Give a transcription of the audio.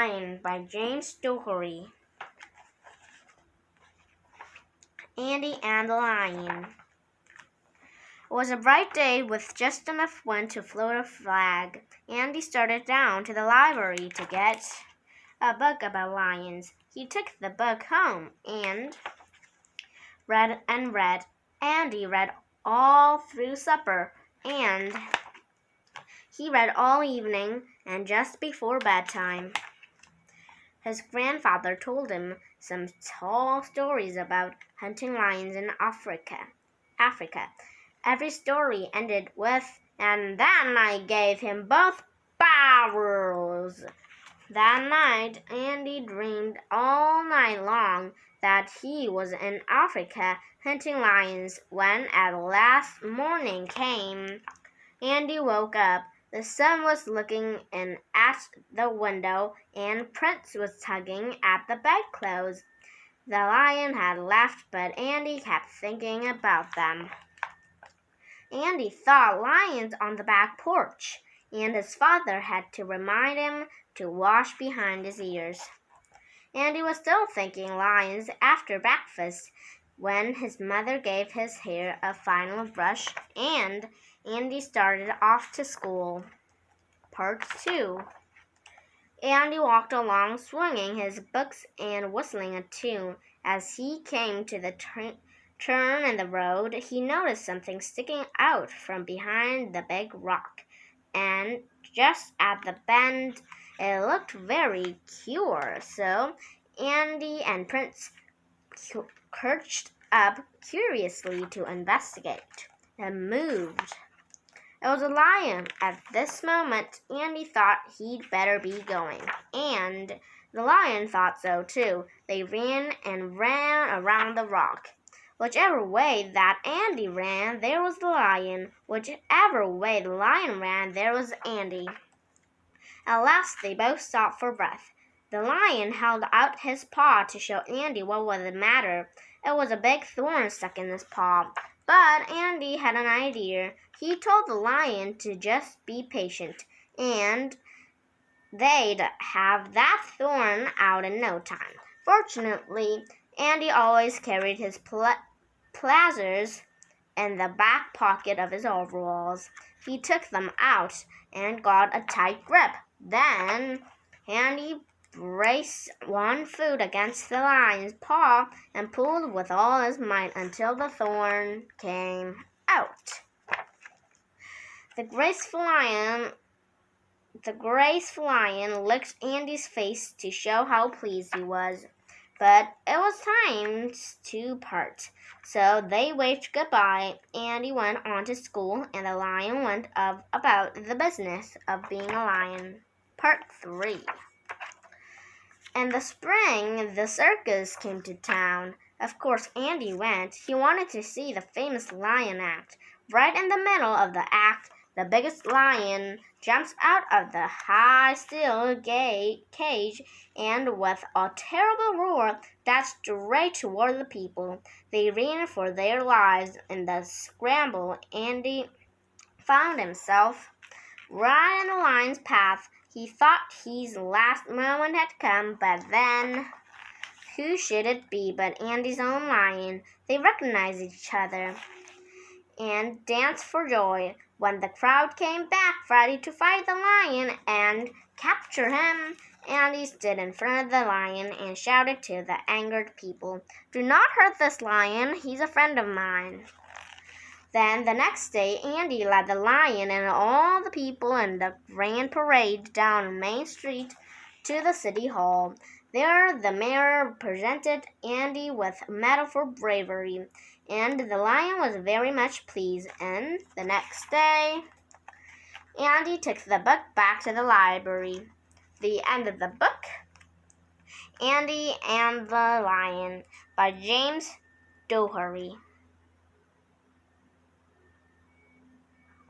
Lion by James Daugherty. Andy and the Lion. It was a bright day with just enough wind to float a flag. Andy started down to the library to get a book about lions. He took the book home and read and read. Andy read all through supper, and he read all evening and just before bedtime. His grandfather told him some tall stories about hunting lions in Africa. Every story ended with, "And then I gave him both barrels." That night, Andy dreamed all night long that he was in Africa hunting lions. When at last morning came, Andy woke up. The sun was looking in at the window, and Prince was tugging at the bedclothes. The lion had left, but Andy kept thinking about them. Andy saw lions on the back porch, and his father had to remind him to wash behind his ears. Andy was still thinking lions after breakfast when his mother gave his hair a final brush, and Andy started off to school. Part 2. Andy walked along swinging his books and whistling a tune. As he came to the turn in the road, he noticed something sticking out from behind the big rock, and just at the bend, it looked very curious. So Andy and Prince perched up curiously to investigate. It moved. It was a lion. At this moment, Andy thought he'd better be going, and the lion thought so too. They ran and ran around the rock. Whichever way that Andy ran, there was the lion. Whichever way the lion ran, there was Andy. At last they both stopped for breath. The lion held out his paw to show Andy what was the matter. It was a big thorn stuck in his paw. But Andy had an idea. He told the lion to just be patient, and they'd have that thorn out in no time. Fortunately, Andy always carried his pliers in the back pocket of his overalls. He took them out and got a tight grip. Then Andy braced one foot against the lion's paw and pulled with all his might until the thorn came out. The graceful lion licked Andy's face to show how pleased he was. But it was time to part, so they waved goodbye. Andy went on to school, and the lion went about the business of being a lion. Part 3. In the spring, the circus came to town. Of course, Andy went. He wanted to see the famous lion act. Right in the middle of the act, the biggest lion jumps out of the high steel cage and with a terrible roar dashed straight toward the people. They ran for their lives. In the scramble, Andy found himself right in the lion's path. He thought his last moment had come, but then who should it be but Andy's own lion? They recognized each other and danced for joy. When the crowd came back ready to fight the lion and capture him, Andy stood in front of the lion and shouted to the angered people, "Do not hurt this lion. He's a friend of mine." Then the next day, Andy led the lion and all the people in the grand parade down Main Street to the city hall. There the mayor presented Andy with a medal for bravery, and the lion was very much pleased. And the next day, Andy took the book back to the library. The end of the book. Andy and the Lion by James Daugherty.